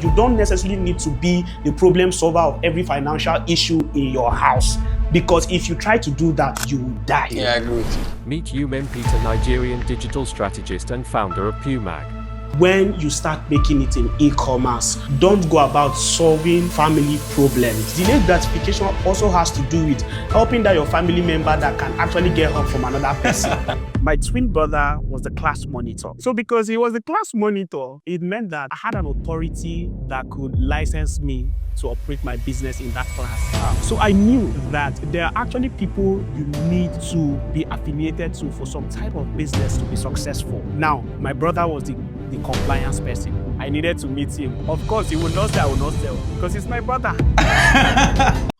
you don't necessarily need to be the problem solver of every financial issue in your house. Because if you try to do that, you will die. Yeah, I agree with you. Meet Umem Peter, Nigerian digital strategist and founder of PUMAG. When you start making it in e-commerce, don't go about solving family problems. Delayed gratification also has to do with helping that your family member that can actually get help from another person. My twin brother was the class monitor. So because he was the class monitor, it meant that I had an authority that could license me to operate my business in that class. So I knew that there are actually people you need to be affiliated to for some type of business to be successful. Now, my brother was the compliance person. I needed to meet him. Of course, he would not say I will not sell because he's my brother.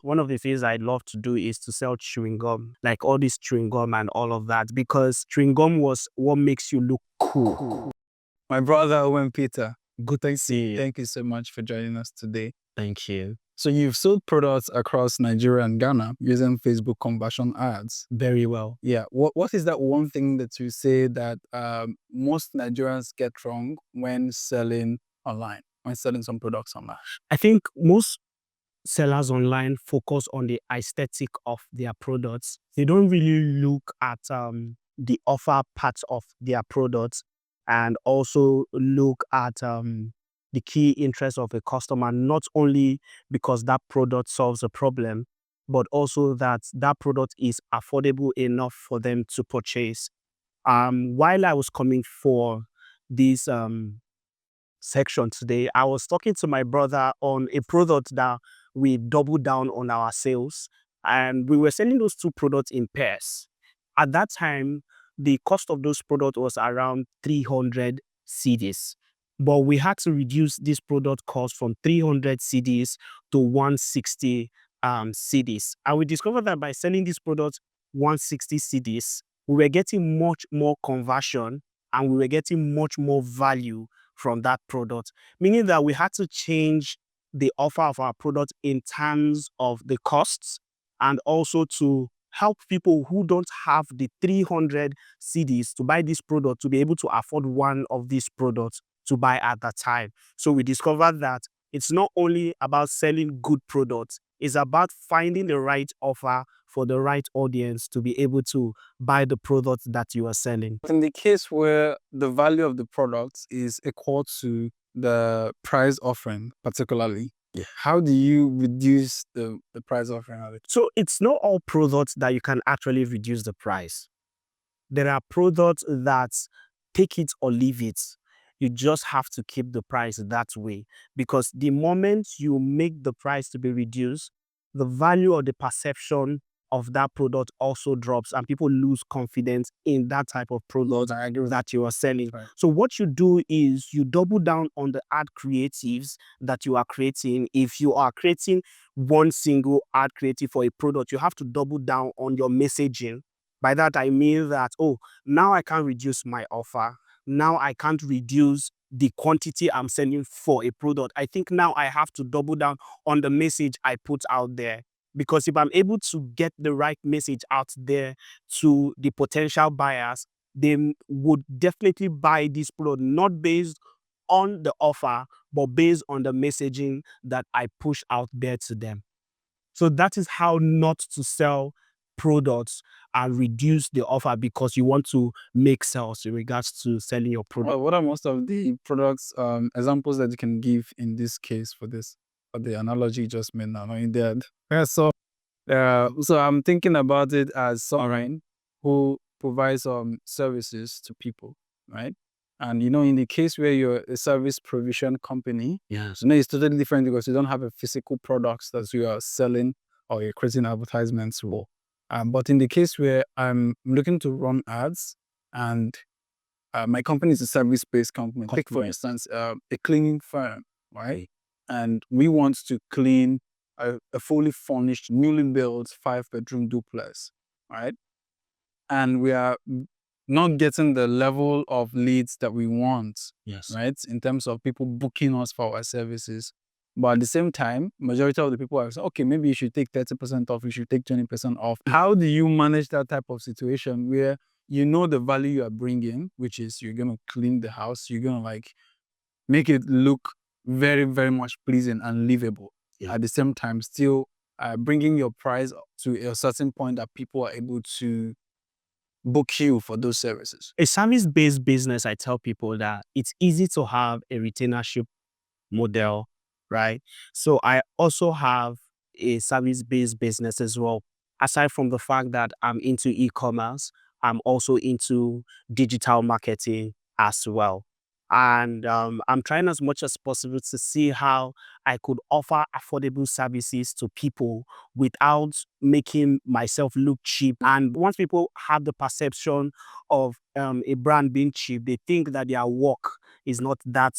One of the things I love to do is to sell chewing gum, like all this chewing gum and all of that, because chewing gum was what makes you look cool. My brother, Owen Peter, Good to see you. thank you so much for joining us today. Thank you. So you've sold products across Nigeria and Ghana using Facebook conversion ads. Very well. Yeah. What is that one thing that you say that most Nigerians get wrong when selling online, when selling some products online? I think most sellers online focus on the aesthetic of their products. They don't really look at the offer parts of their products and also look at the key interest of a customer, not only because that product solves a problem, but also that that product is affordable enough for them to purchase. While I was coming for this section today, I was talking to my brother on a product that we doubled down on our sales, and we were selling those two products in pairs. At that time, the cost of those products was around 300 cedis, but we had to reduce this product cost from 300 cedis to 160 cedis. And we discovered that by selling this product 160 cedis, we were getting much more conversion and we were getting much more value from that product, meaning that we had to change the offer of our product in terms of the costs and also to help people who don't have the 300 cedis to buy this product to be able to afford one of these products to buy at that time. So we discovered that it's not only about selling good products, it's about finding the right offer for the right audience to be able to buy the product that you are selling. In the case where the value of the product is equal to the price offering, particularly, how do you reduce the price offering of it? So it's not all products that you can actually reduce the price. There are products that take it or leave it. You just have to keep the price that way, because the moment you make the price to be reduced, the value or the perception of that product also drops and people lose confidence in that type of product that you are selling. Right. So what you do is you double down on the ad creatives that you are creating. If you are creating one single ad creative for a product, you have to double down on your messaging. By that, I mean that, oh, now I can reduce my offer. Now I can't reduce the quantity I'm selling for a product. I think now I have to double down on the message I put out there. Because if I'm able to get the right message out there to the potential buyers, they would definitely buy this product, not based on the offer, but based on the messaging that I push out there to them. So that is how not to sell products and reduce the offer because you want to make sales in regards to selling your product. What are most of the products examples that you can give in this case for this? For the analogy you just made now, in that. Yeah, so I'm thinking about it as someone who provides services to people, right? And in the case where you're a service provision company, Yes. it's totally different because you don't have a physical products that you are selling or you're creating advertisements for. But in the case where I'm looking to run ads and my company is a service-based company. Take, for instance, a cleaning firm, right? And we want to clean a fully furnished, newly built 5-bedroom duplex, right? And we are not getting the level of leads that we want, Yes. right? In terms of people booking us for our services. But at the same time, majority of the people are saying, okay, maybe you should take 30% off, you should take 20% off. How do you manage that type of situation where you know the value you are bringing, which is you're going to clean the house, you're going to make it look very, very much pleasing and livable. Yeah. At the same time, still bringing your price to a certain point that people are able to book you for those services. A service-based business, I tell people that it's easy to have a retainership model, right? So I also have a service-based business as well. Aside from the fact that I'm into e-commerce, I'm also into digital marketing as well. And I'm trying as much as possible to see how I could offer affordable services to people without making myself look cheap. And once people have the perception of a brand being cheap, they think that their work is not that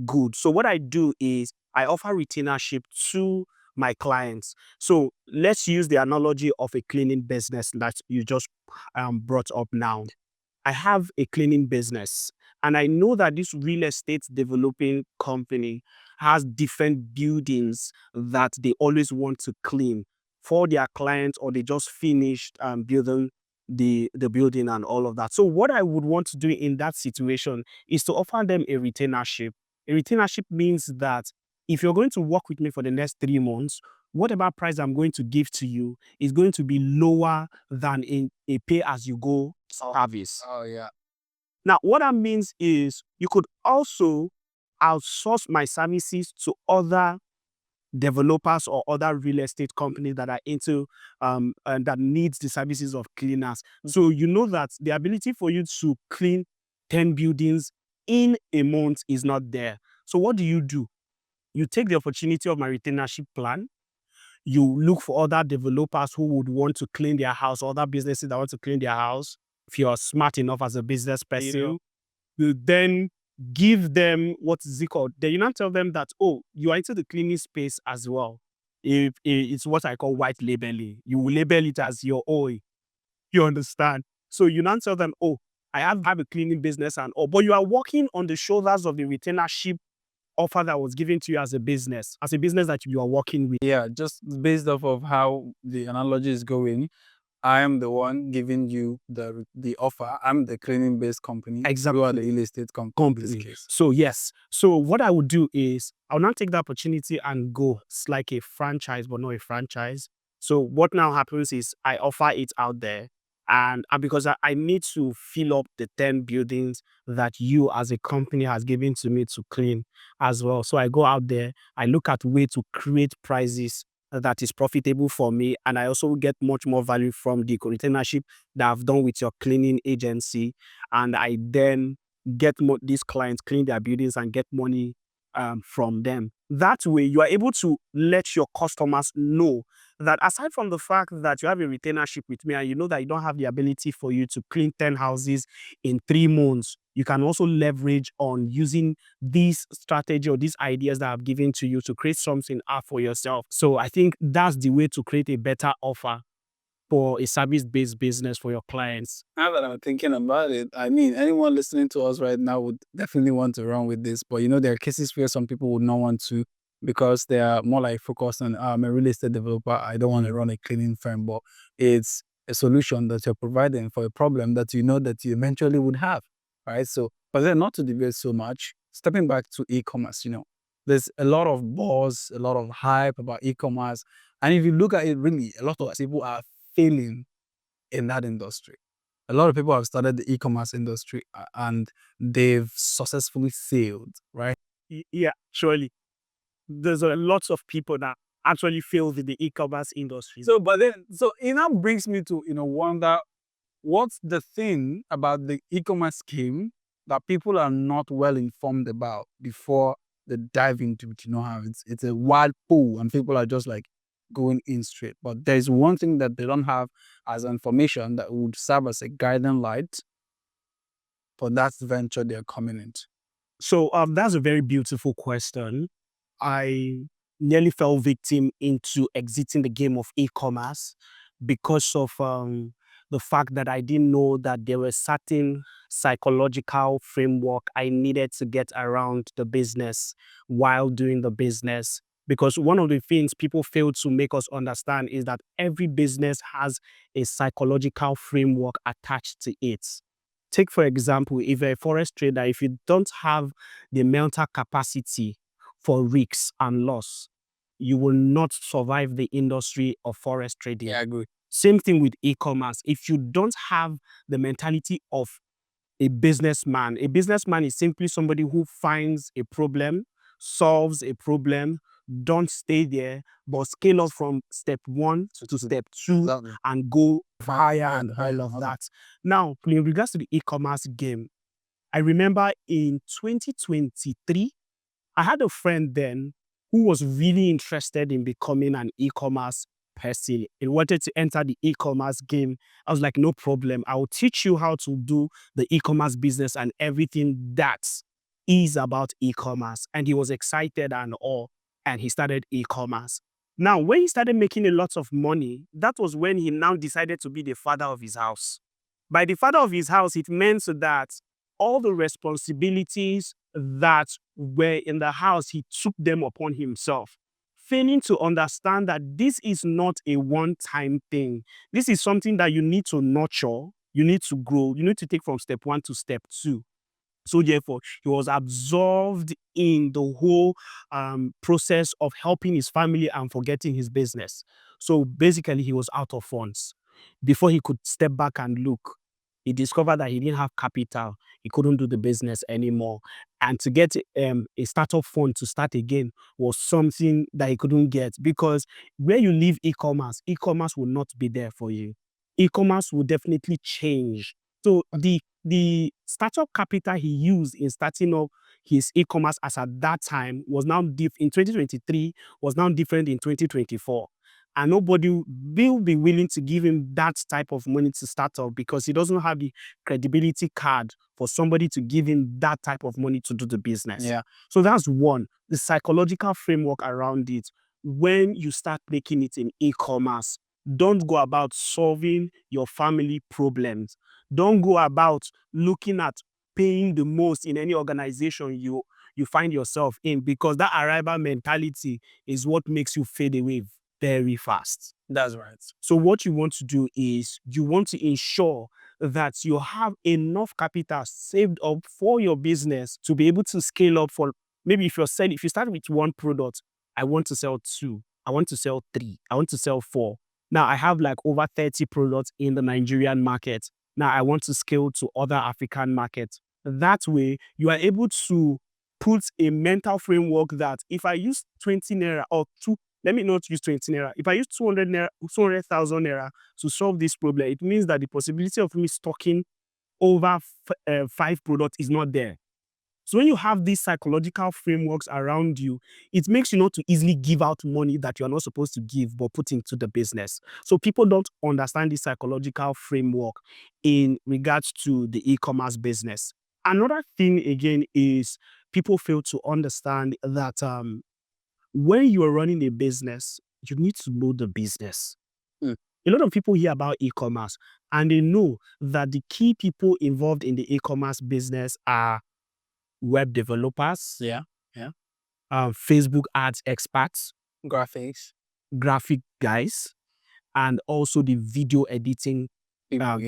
good. So what I do is I offer retainership to my clients. So let's use the analogy of a cleaning business that you just brought up now. I have a cleaning business, and I know that this real estate developing company has different buildings that they always want to clean for their clients, or they just finished building the building and all of that. So what I would want to do in that situation is to offer them a retainership. A retainership means that if you're going to work with me for the next 3 months, whatever price I'm going to give to you is going to be lower than in a pay-as-you-go service. Oh yeah. Now, what that means is you could also outsource my services to other developers or other real estate companies that are into and that needs the services of cleaners. So you know that the ability for you to clean 10 buildings in a month is not there. So what do? You take the opportunity of my retainership plan. You look for other developers who would want to clean their house, other businesses that want to clean their house. If you're smart enough as a business person, you then give them, what is it called? Then you now tell them that, oh, you are into the cleaning space as well. If it's what I call white labeling. You will label it as your own. You understand? So you now tell them, oh, I have a cleaning business and all, but you are working on the shoulders of the retainership offer that was given to you as a business that you are working with. Yeah, just based off of how the analogy is going, I am the one giving you the offer. I'm the cleaning based company. Exactly. You are the real estate company in this case. So yes. So what I would do is I'll now take the opportunity and go. It's like a franchise, but not a franchise. So what now happens is I offer it out there. And because I need to fill up the 10 buildings that you as a company has given to me to clean as well. So I go out there, I look at way to create prices that is profitable for me. And I also get much more value from the retainership that I've done with your cleaning agency. And I then get these clients clean their buildings and get money from them. That way, you are able to let your customers know that aside from the fact that you have a retainership with me and you know that you don't have the ability for you to clean 10 houses in 3 months, you can also leverage on using this strategy or these ideas that I've given to you to create something out for yourself. So I think that's the way to create a better offer for a service-based business for your clients. Now that I'm thinking about it, I mean, anyone listening to us right now would definitely want to run with this. But you know, there are cases where some people would not want to because they are more like focused on, I'm a real estate developer. I don't want to run a cleaning firm, but it's a solution that you're providing for a problem that you know that you eventually would have, right? So, but then not to debate so much, stepping back to e-commerce, you know, there's a lot of buzz, a lot of hype about e-commerce. And if you look at it, really, a lot of people are failing in that industry. A lot of people have started the e-commerce industry and they've successfully failed, right? Yeah, surely. There's a lots of people that actually fail in the e-commerce industry. So, but then, so it now brings me to, you know, wonder what's the thing about the e-commerce scheme that people are not well informed about before they dive into it. You know how it's a wild pool and people are just like going in straight. But there's one thing that they don't have as information that would serve as a guiding light for that venture they're coming into. So that's a very beautiful question. I nearly fell victim into exiting the game of e-commerce because of the fact that I didn't know that there were certain psychological framework I needed to get around the business while doing the business. Because one of the things people fail to make us understand is that every business has a psychological framework attached to it. Take, for example, if you're a forex trader, if you don't have the mental capacity for risks and loss, you will not survive the industry of forex trading. Yeah, I agree. Same thing with e-commerce. If you don't have the mentality of a businessman is simply somebody who finds a problem, solves a problem, don't stay there, but scale up from step 1 to step 2 Exactly. and go higher and higher, all of higher. that. Now, in regards to the e-commerce game, I remember in 2023, I had a friend then who was really interested in becoming an e-commerce person. He wanted to enter the e-commerce game. I was like, no problem. I will teach you how to do the e-commerce business and everything that is about e-commerce. And he was excited and all, and he started e-commerce. Now, when he started making a lot of money, that was when he now decided to be the father of his house. By the father of his house, it meant that all the responsibilities that were in the house, he took them upon himself, failing to understand that this is not a one-time thing. This is something that you need to nurture, you need to grow, you need to take from step 1 to step 2. So therefore, he was absorbed in the whole process of helping his family and forgetting his business. So basically, he was out of funds. Before he could step back and look, he discovered that he didn't have capital. He couldn't do the business anymore. And to get a startup fund to start again was something that he couldn't get, because where you leave e-commerce will not be there for you. E-commerce will definitely change. So the startup capital he used in starting up his e-commerce as at that time was now in 2023 was now different in 2024. And nobody will be willing to give him that type of money to start up, because he doesn't have the credibility card for somebody to give him that type of money to do the business. Yeah. So that's one, the psychological framework around it. When you start making it in e-commerce, don't go about solving your family problems. Don't go about looking at paying the most in any organization you find yourself in, because that arrival mentality is what makes you fade away very fast. That's right. So what you want to do is you want to ensure that you have enough capital saved up for your business to be able to scale up. For maybe if you start with one product, I want to sell 2, I want to sell 3, I want to sell 4. Now I have like over 30 products in the Nigerian market. Now I want to scale to other African markets. That way you are able to put a mental framework that if I use 20 naira or 2, let me not use 20 naira. If I use 200 naira, 200,000 naira to solve this problem, it means that the possibility of me stocking over 5 products is not there. So when you have these psychological frameworks around you, it makes you not to easily give out money that you are not supposed to give, but put into the business. So people don't understand this psychological framework in regards to the e-commerce business. Another thing again is people fail to understand that when you are running a business, you need to know the business. Mm. A lot of people hear about e-commerce and they know that the key people involved in the e-commerce business are web developers, Yeah. Facebook ads experts, Graphics. graphic guys, and also the video editing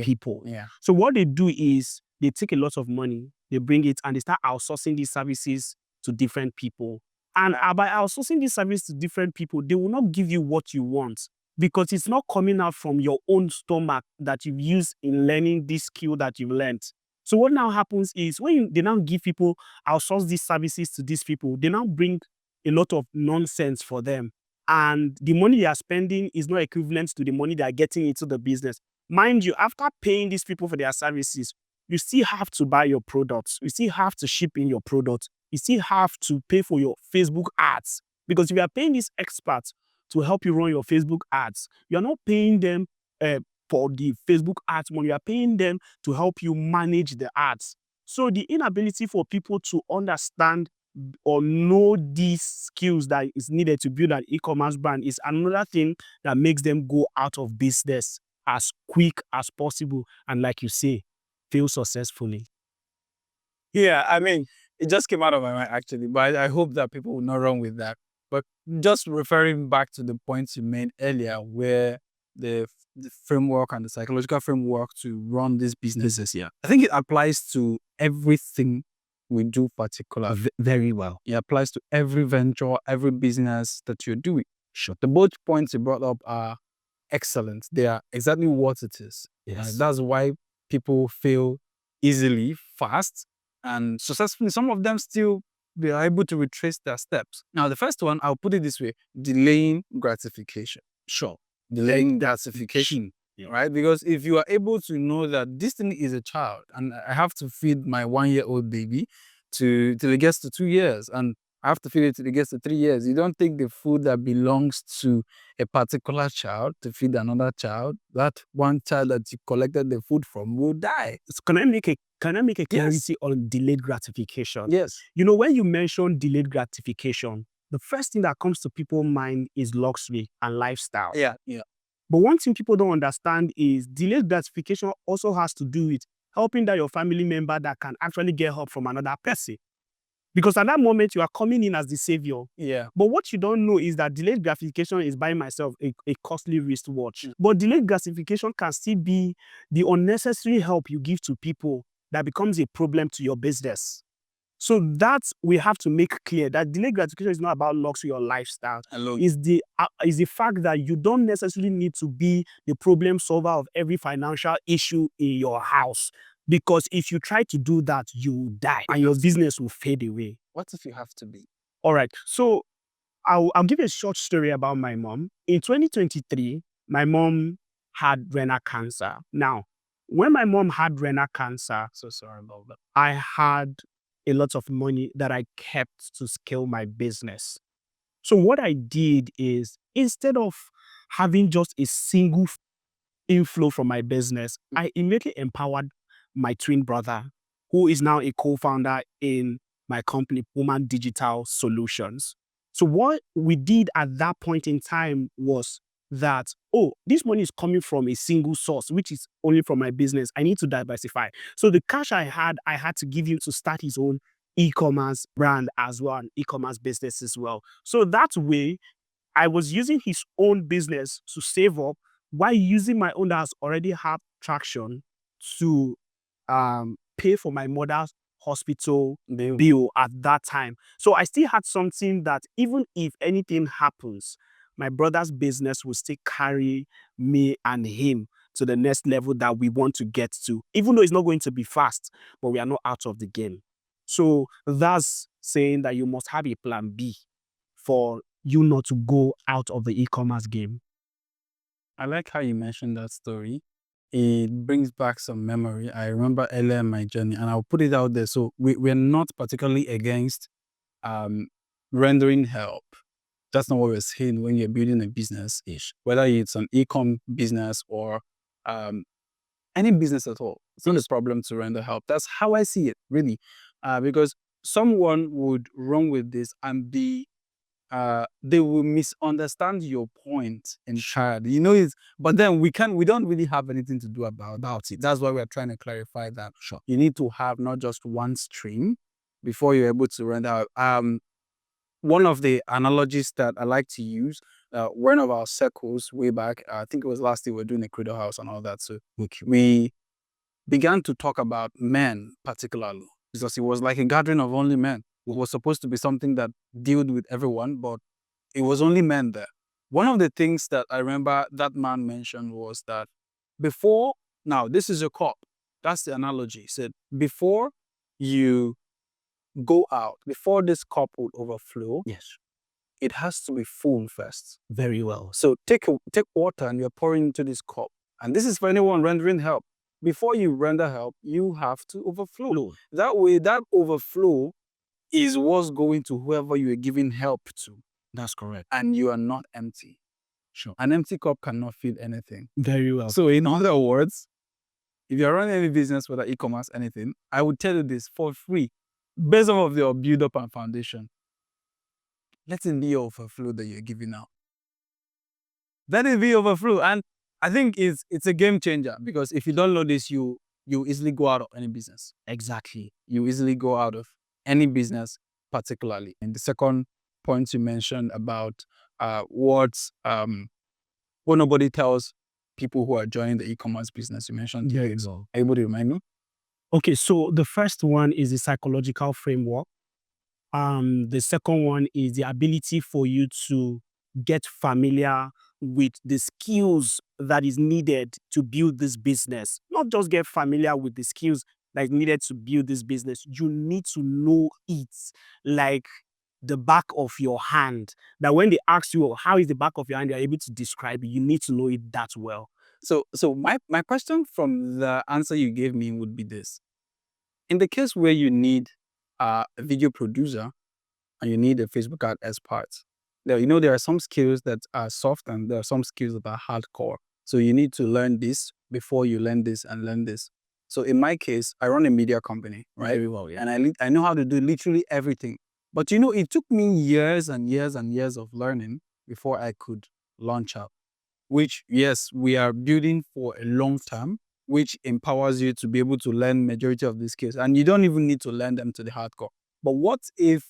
people. Yeah. So what they do is they take a lot of money, they bring it and they start outsourcing these services to different people. And by outsourcing this service to different people, they will not give you what you want, because it's not coming out from your own stomach that you've used in learning this skill that you've learned. So what now happens is when they now give people, outsource these services to these people, they now bring a lot of nonsense for them. And the money they are spending is not equivalent to the money they are getting into the business. Mind you, after paying these people for their services, you still have to buy your products. You still have to ship in your products. You still have to pay for your Facebook ads. Because if you are paying these experts to help you run your Facebook ads, you're not paying them for the Facebook ads money. You are paying them to help you manage the ads. So the inability for people to understand or know these skills that is needed to build an e-commerce brand is another thing that makes them go out of business as quick as possible. And like you say, fail successfully. Yeah, I mean, it just came out of my mind actually, but I hope that people will not run with that. But just referring back to the points you made earlier, where the framework and the psychological framework to run these businesses here, I think it applies to everything we do particularly. Very well. It applies to every venture, every business that you're doing. Sure. The both points you brought up are excellent. They are exactly what it is. Yes. That's why people fail easily, fast, and successfully. Some of them still be able to retrace their steps. Now, the first one, I'll put it this way: delaying gratification. Sure. Delaying gratification. Yeah. Right? Because if you are able to know that this thing is a child and I have to feed my 1-year-old baby till it gets to 2 years, and I have to feed it till it gets to 3 years, you don't take the food that belongs to a particular child to feed another child. That one child that you collected the food from will die. So can I make a clarity on delayed gratification? Yes. You know, when you mention delayed gratification, the first thing that comes to people's mind is luxury and lifestyle. Yeah. But one thing people don't understand is delayed gratification also has to do with helping that your family member that can actually get help from another person. Because at that moment, you are coming in as the savior. Yeah. But what you don't know is that delayed gratification is buying myself a costly wristwatch. But delayed gratification can still be the unnecessary help you give to people that becomes a problem to your business. So that's, we have to make clear that delayed gratification is not about luxury or lifestyle. Is the fact that you don't necessarily need to be the problem solver of every financial issue in your house. Because if you try to do that, you will die and your business will fade away. What if you have to be? All right. So I'll give you a short story about my mom. In 2023, my mom had renal cancer. Now, when my mom had renal cancer, So sorry about that. I had a lot of money that I kept to scale my business. So what I did is, instead of having just a single inflow from my business, I immediately empowered my twin brother, who is now a co-founder in my company, PUMAG Digital Solutions. So what we did at that point in time was that, oh, this money is coming from a single source, which is only from my business. I need to diversify. So the cash I had to give him to start his own e-commerce brand as well, and e-commerce business as well. So that way, I was using his own business to save up while using my own that has already had traction to pay for my mother's hospital bill at that time. So I still had something that even if anything happens, my brother's business will still carry me and him to the next level that we want to get to, even though it's not going to be fast, but we are not out of the game. So that's saying that you must have a plan B for you not to go out of the e-commerce game. I like how you mentioned that story. It brings back some memory. I remember earlier in my journey, and I'll put it out there. So we're not particularly against rendering help. That's not what we're saying when you're building a business-ish, whether it's an e-com business or any business at all. It's not a problem to render help. That's how I see it, really. Because someone would run with this and be they will misunderstand your point entirely. You know it, but then we don't really have anything to do about it. That's why we're trying to clarify that. Sure. You need to have not just one stream before you're able to render. One of the analogies that I like to use, one of our circles way back, I think it was last year, we were doing a Credo House and all that. So we began to talk about men particularly, because it was like a gathering of only men. It was supposed to be something that dealt with everyone, but it was only men there. One of the things that I remember that man mentioned was that now this is a cup. That's the analogy. He said, before you go out, before this cup would overflow, Yes. it has to be full first. Very well. So take water and you're pouring into this cup. And this is for anyone rendering help. Before you render help, you have to overflow. That way, that overflow is what's going to whoever you are giving help to. That's correct. And you are not empty. Sure. An empty cup cannot feed anything. Very well. So in other words, if you're running any business, whether e-commerce, anything, I would tell you this for free, based off of your build-up and foundation. Let it be overflow that you're giving out. Let it be overflow. And I think it's a game changer, because if you don't know this, you easily go out of any business. Exactly. You easily go out of any business, particularly. And the second point you mentioned about what nobody tells people who are joining the e-commerce business, you mentioned. There you go. Are you able to remind me? Okay, so the first one is the psychological framework. The second one is the ability for you to get familiar with the skills that is needed to build this business. Not just get familiar with the skills that is needed to build this business. You need to know it like the back of your hand. That when they ask you, how is the back of your hand, you're able to describe it. You need to know it that well. So my question from the answer you gave me would be this. In the case where you need a video producer and you need a Facebook ad expert, there are some skills that are soft and there are some skills that are hardcore. So you need to learn this before you learn this and learn this. So in my case, I run a media company, right? Very well, yeah. And I know how to do literally everything. But it took me years and years and years of learning before I could launch out. Which, yes, we are building for a long term, which empowers you to be able to learn majority of these skills. And you don't even need to learn them to the hardcore. But what if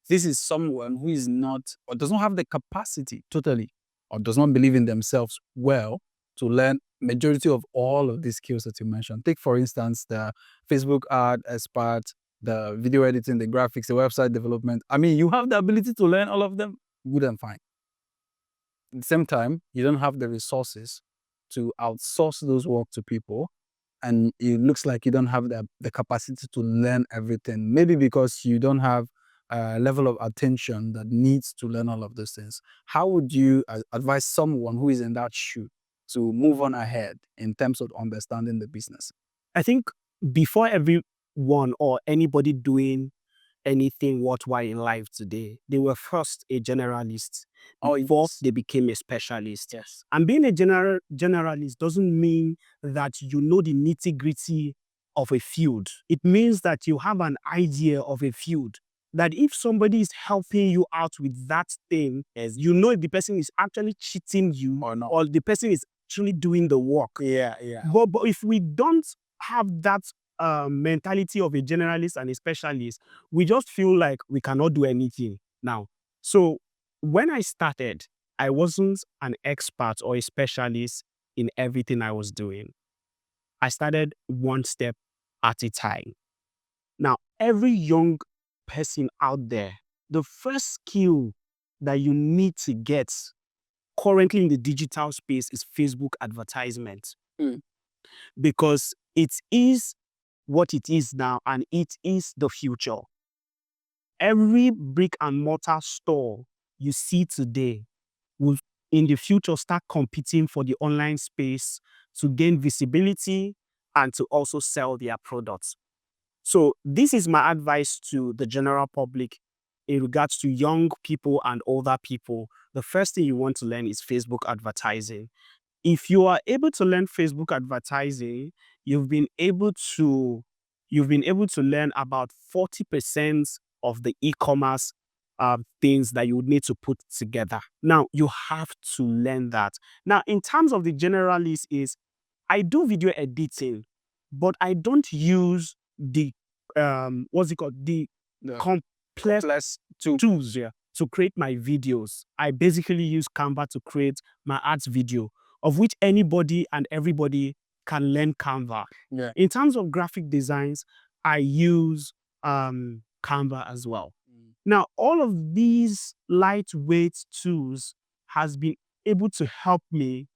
this is someone who is not or does not have the capacity totally or does not believe in themselves well to learn majority of all of these skills that you mentioned? Take, for instance, the Facebook ad expert, the video editing, the graphics, the website development. I mean, you have the ability to learn all of them, good and fine. At the same time, you don't have the resources to outsource those work to people. And it looks like you don't have the capacity to learn everything. Maybe because you don't have a level of attention that needs to learn all of those things. How would you advise someone who is in that shoe to move on ahead in terms of understanding the business? I think before everyone or anybody doing anything worthwhile in life today, they were first a generalist before they became a specialist. Yes. And being a generalist doesn't mean that you know the nitty-gritty of a field. It means that you have an idea of a field. That if somebody is helping you out with that thing, you know if the person is actually cheating you Or not. or the person is actually doing the work. Yeah. But if we don't have that mentality of a generalist and a specialist, we just feel like we cannot do anything now. So when I started, I wasn't an expert or a specialist in everything I was doing. I started one step at a time. Now, every young person out there, the first skill that you need to get currently in the digital space is Facebook advertisement. Because it is what it is now and it is the future. Every brick and mortar store you see today will in the future start competing for the online space to gain visibility and to also sell their products. So this is my advice to the general public in regards to young people and older people. The first thing you want to learn is Facebook advertising. If you are able to learn Facebook advertising, you've been able to learn about 40% of the e-commerce things that you would need to put together. Now, you have to learn that. Now, in terms of the generalist is, I do video editing, but I don't use the, what's it called? The complex tools to create my videos. I basically use Canva to create my ads video, of which anybody and everybody can learn Canva. Yeah. In terms of graphic designs, I use Canva as well. Now, all of these lightweight tools has been able to help me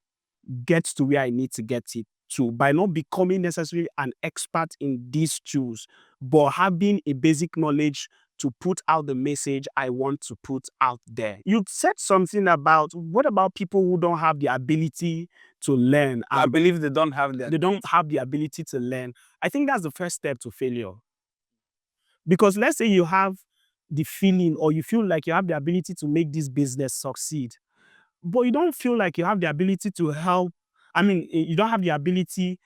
get to where I need to get it to by not becoming necessarily an expert in these tools, but having a basic knowledge to put out the message I want to put out there. You said something about, what about people who don't have the ability to learn? I believe they don't have that. They don't have the ability to learn. I think that's the first step to failure. Because let's say you have the feeling or you feel like you have the ability to make this business succeed, but you don't feel like you have the ability to help. I mean, you don't have the ability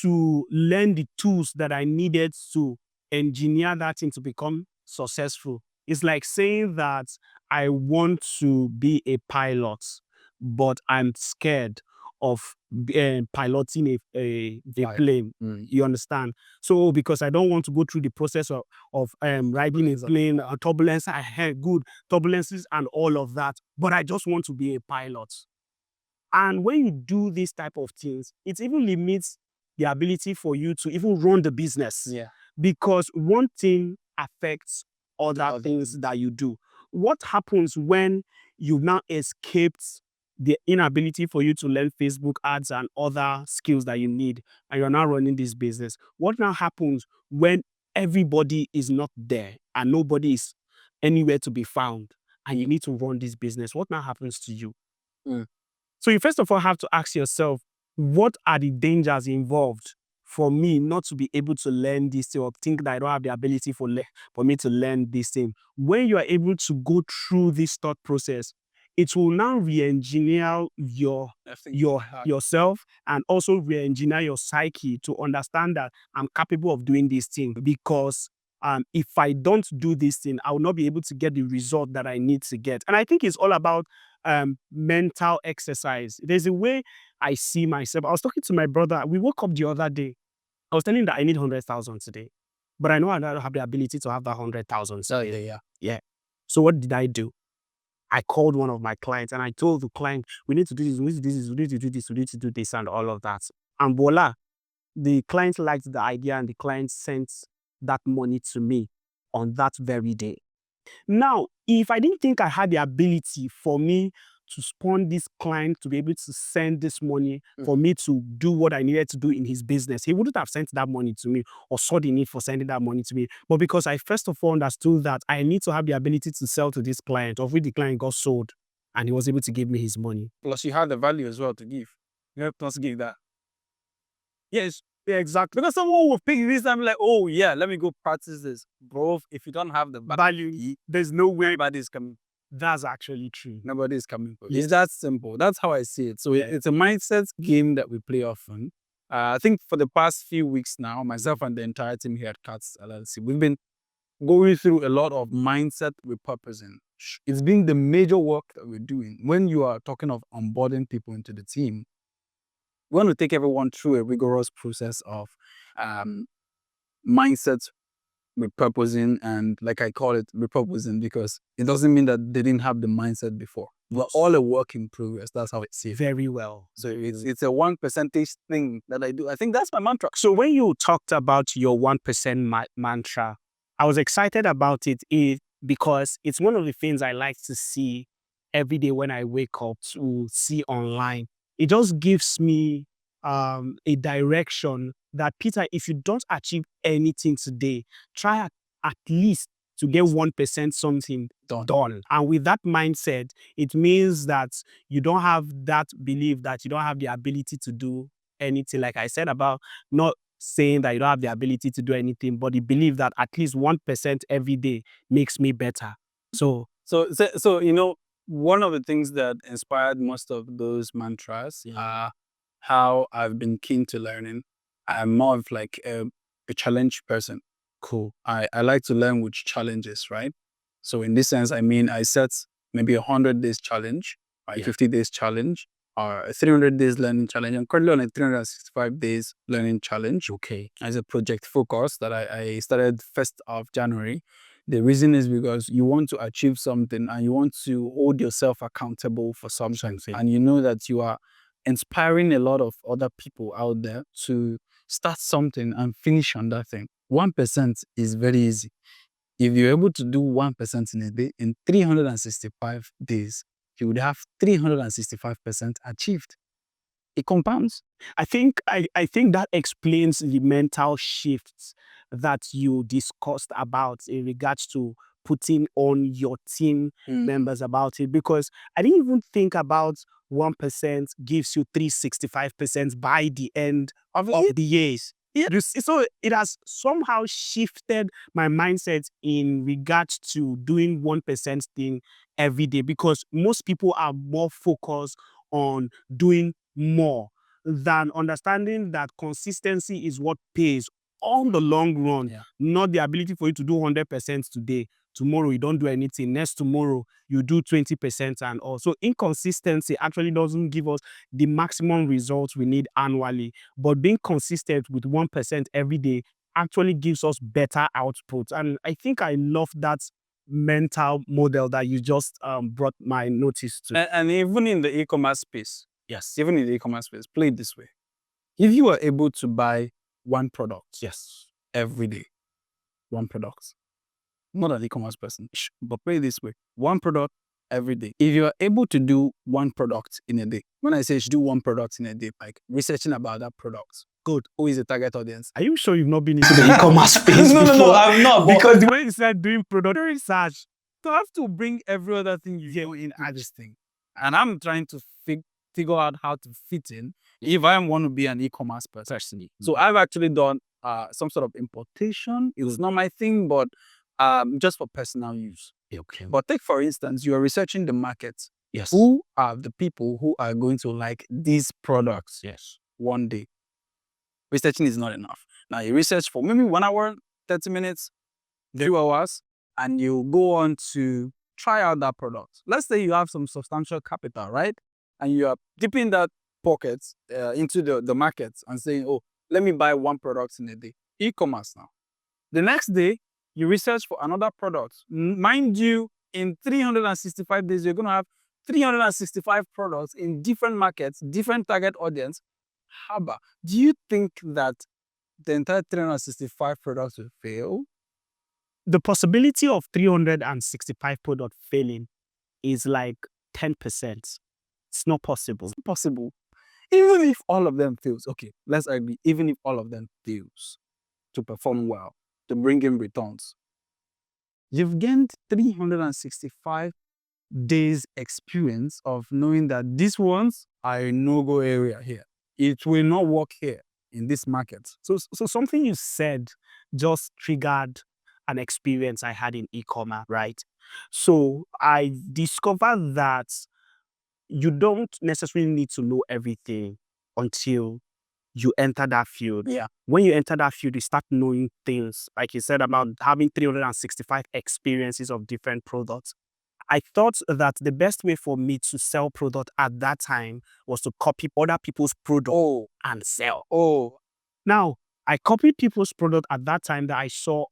to learn the tools that I needed to engineer that thing to become successful. It's like saying that I want to be a pilot, but I'm scared of piloting a plane. You understand? So because I don't want to go through the process of riding a plane, turbulence, I had good turbulences and all of that, but I just want to be a pilot. And when you do these type of things, it even limits the ability for you to even run the business. Yeah. Because one thing affects other things that you do. What happens when you've now escaped the inability for you to learn Facebook ads and other skills that you need, and you're now running this business? What now happens when everybody is not there and nobody is anywhere to be found, and you need to run this business? What now happens to you? So you first of all have to ask yourself, what are the dangers involved for me not to be able to learn this thing, or think that I don't have the ability for me to learn this thing? When you are able to go through this thought process, it will now re-engineer yourself, and also re-engineer your psyche to understand that I'm capable of doing this thing, because if I don't do this thing, I will not be able to get the result that I need to get. And I think it's all about mental exercise. There's a way I see myself. I was talking to my brother. We woke up the other day. I was telling him that I need 100,000 today, but I know I don't have the ability to have that 100,000 today. Yeah. So what did I do? I called one of my clients and I told the client, we need to do this, we need to do this, we need to do this, we need to do this, and all of that. And voila, the client liked the idea and the client sent that money to me on that very day. Now, if I didn't think I had the ability for me to spawn this client to be able to send this money for me to do what I needed to do in his business, he wouldn't have sent that money to me or saw the need for sending that money to me. But because I first of all understood that I need to have the ability to sell to this client, of which the client got sold, and he was able to give me his money. Plus, you had the value as well to give. You have to give that. Yes, yeah, exactly. Because someone will pick this and be like, oh yeah, let me go practice this. Bro, if you don't have the Value, there's no way. nobody's coming. That's actually true. Nobody's coming. Yes. It's that simple. That's how I see it. So it's a mindset game that we play often. I think for the past few weeks now, myself and the entire team here at Cats LLC, we've been going through a lot of mindset repurposing. It's been the major work that we're doing. When you are talking of onboarding people into the team, we want to take everyone through a rigorous process of mindset repurposing, and like I call it repurposing because it doesn't mean that they didn't have the mindset before. We're all a work in progress. That's how I see it. Very well. So it's a 1% thing that I do. I think that's my mantra. So when you talked about your 1% mantra, I was excited about it because it's one of the things I like to see every day when I wake up, to see online. It just gives me a direction that, Peter, if you don't achieve anything today, try at least to get 1% something done. And with that mindset, it means that you don't have that belief that you don't have the ability to do anything. Like I said about not saying that you don't have the ability to do anything, but the belief that at least 1% every day makes me better. So you know, one of the things that inspired most of those mantras are how I've been keen to learning. I'm more of like a challenge person. Cool. I like to learn with challenges, right? So in this sense, I mean, I set maybe 100 days challenge, right? 50 days challenge, or a 300 days learning challenge. I'm currently on a 365 days learning challenge. Okay. As a project focus that I started 1st of January. The reason is because you want to achieve something and you want to hold yourself accountable for something. And you know that you are inspiring a lot of other people out there to start something and finish on that thing. 1% is very easy. If you're able to do 1% in a day, in 365 days, you would have 365% achieved. It compounds. I think that explains the mental shifts that you discussed about in regards to putting on your team members about it, because I didn't even think about 1% gives you 365% by the end of the years. So it has somehow shifted my mindset in regards to doing 1% thing every day, because most people are more focused on doing more than understanding that consistency is what pays on the long run, not the ability for you to do 100% today. Tomorrow you don't do anything. Next tomorrow you do 20%, and also inconsistency actually doesn't give us the maximum results we need annually. But being consistent with 1% every day actually gives us better output. And I think I love that mental model that you just brought my notice to. And even in the e-commerce space. Yes. Even in the e-commerce space, play it this way. If you were able to buy one product, Yes. every day, one product, not an e-commerce person, but put it this way, one product every day. If you are able to do one product in a day, when I say you should do one product in a day, like researching about that product, good, who is the target audience? Are you sure you've not been into the e-commerce space No, before? I'm not. Because the way you said doing product research, to have to bring every other thing you do in at this thing. And I'm trying to figure out how to fit in if I want to be an e-commerce person. So I've actually done some sort of importation. It was not my thing, but just for personal use. Okay. But take, for instance, you are researching the market. Yes. Who are the people who are going to like these products Yes. one day? Researching is not enough. Now you research for maybe 1 hour, 30 minutes, 2 hours, and you go on to try out that product. Let's say you have some substantial capital, right? And you are dipping that pocket into the market and saying, oh, let me buy one product in a day. E-commerce now. The next day, you research for another product. Mind you, in 365 days, you're going to have 365 products in different markets, different target audience. Haba, do you think that the entire 365 products will fail? The possibility of 365 product failing is like 10%. It's not possible. It's possible. Even if all of them fails, okay, let's agree, even if all of them fails to perform well, to bring in returns, you've gained 365 days experience of knowing that these ones are a no-go area here. It will not work here in this market. So something you said just triggered an experience I had in e-commerce, right? So I discovered that you don't necessarily need to know everything until you enter that field. Yeah. When you enter that field, you start knowing things, like you said, about having 365 experiences of different products. I thought that the best way for me to sell product at that time was to copy other people's product and sell. Now, I copied people's product at that time that I saw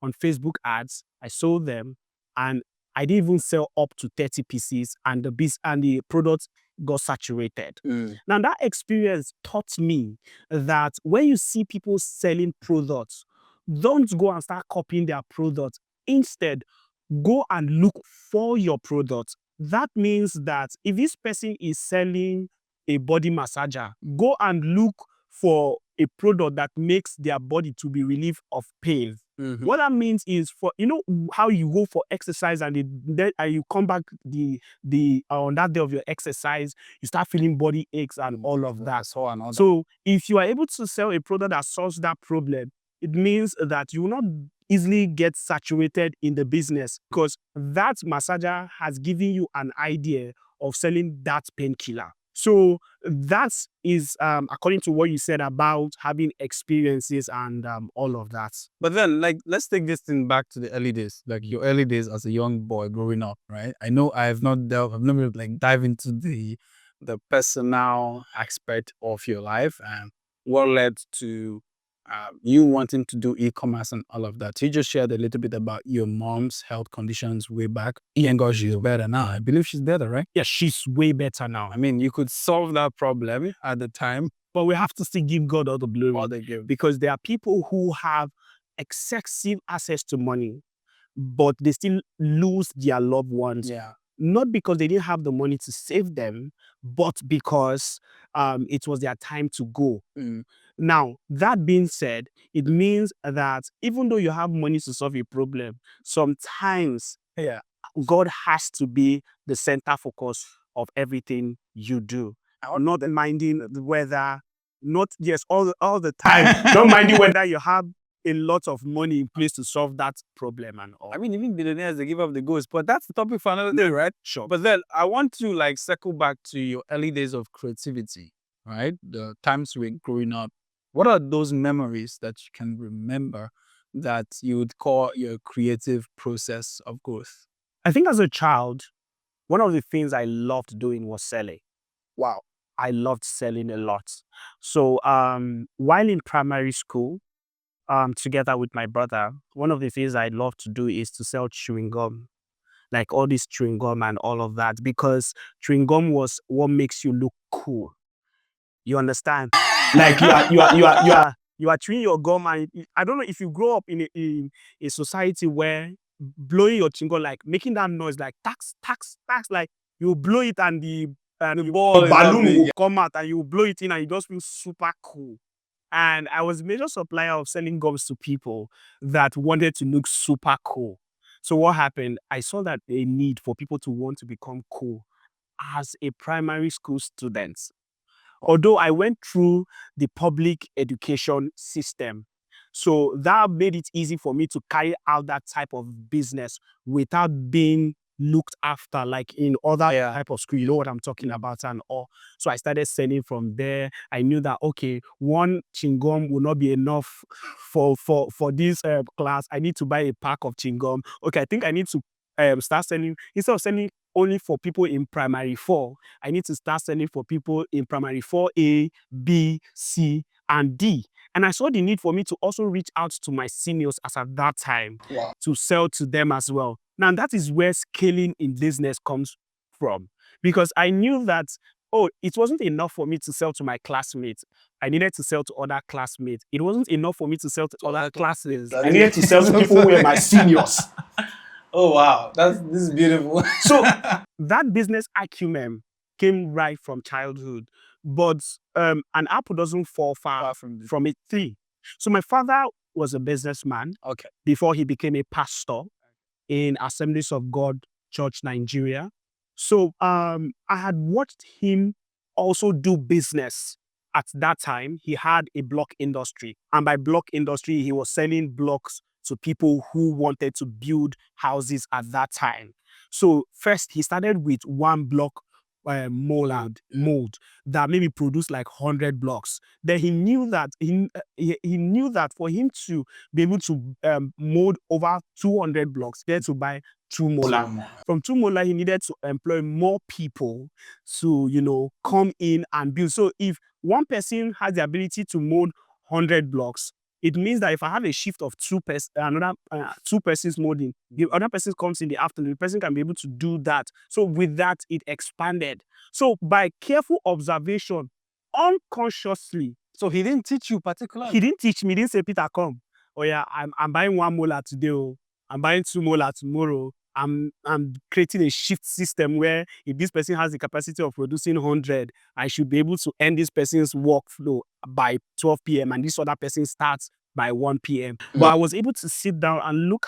on Facebook ads. I sold them, and I didn't even sell up to 30 pieces, and the product got saturated. Now, that experience taught me that when you see people selling products, don't go and start copying their products. Instead, go and look for your product. That means that if this person is selling a body massager, go and look for a product that makes their body to be relieved of pain. What that means is, for how you go for exercise and then you come back on that day of your exercise, you start feeling body aches and all of that. So if you are able to sell a product that solves that problem, it means that you will not easily get saturated in the business, because that massager has given you an idea of selling that painkiller. So that is according to what you said about having experiences and all of that. But then, like, let's take this thing back to the early days, like your early days as a young boy growing up, right? I know I've never dive into the personal aspect of your life and what led to you wanting to do e-commerce and all of that. You just shared a little bit about your mom's health conditions way back. Thank God she's better now. I believe she's better, right? Yeah, she's way better now. I mean, you could solve that problem at the time, but we have to still give God all the glory. Because there are people who have excessive access to money, but they still lose their loved ones. Yeah. Not because they didn't have the money to save them, but because it was their time to go. Now, that being said, it means that even though you have money to solve a problem, sometimes God has to be the center focus of everything you do. Not minding whether, all the time, not minding whether you have a lot of money in place to solve that problem and all. I mean, even billionaires, they give up the ghost, but that's the topic for another day, right? Sure. But then I want to circle back to your early days of creativity, right? The times we were growing up. What are those memories that you can remember that you would call your creative process of growth? I think as a child, one of the things I loved doing was selling. Wow. I loved selling a lot. So while in primary school, together with my brother, one of the things I love to do is to sell chewing gum. Like all this chewing gum and all of that, because chewing gum was what makes you look cool. You understand? Like you are chewing your gum, and I don't know if you grow up in a society where blowing your chingo, like making that noise, like tax, like you blow it and the ball is that balloon big, will yeah. come out and you blow it in and you just feel super cool. And I was a major supplier of selling gums to people that wanted to look super cool. So what happened? I saw that a need for people to want to become cool as a primary school student. Although I went through the public education system, so that made it easy for me to carry out that type of business without being looked after like in other type of school. You know what I'm talking about and all. So I started selling from there. I knew that okay, one chingum will not be enough for this class. I need to buy a pack of chingum. Okay, I think I need to start selling instead of selling only for people in primary 4. I need to start selling for people in primary 4A, B, C, and D. And I saw the need for me to also reach out to my seniors as at that time to sell to them as well. Now, that is where scaling in business comes from. Because I knew that, oh, it wasn't enough for me to sell to my classmates. I needed to sell to other classmates. It wasn't enough for me to sell to other classes. I needed to sell to people who were my seniors. Oh wow, this is beautiful. So that business acumen came right from childhood, but an apple doesn't fall far from a tree. So my father was a businessman before he became a pastor in Assemblies of God Church, Nigeria. So I had watched him also do business. At that time, he had a block industry. And by block industry, he was selling blocks to people who wanted to build houses at that time. So first, he started with one block mold that maybe produced like 100 blocks. Then he knew that he knew that for him to be able to mold over 200 blocks, he had to buy 2 molar. From 2 molar, he needed to employ more people to come in and build. So if one person has the ability to mold 100 blocks, it means that if I have a shift of 2 persons molding, the other person comes in the afternoon, the person can be able to do that. So with that, it expanded. So by careful observation, unconsciously. So he didn't teach you particularly? He didn't teach me. He didn't say, Peter, come. Oh yeah, I'm buying 1 molar today. Oh. I'm buying 2 molar tomorrow. I'm creating a shift system where if this person has the capacity of producing 100, I should be able to end this person's workflow by 12 p.m. and this other person starts by 1 p.m. But I was able to sit down and look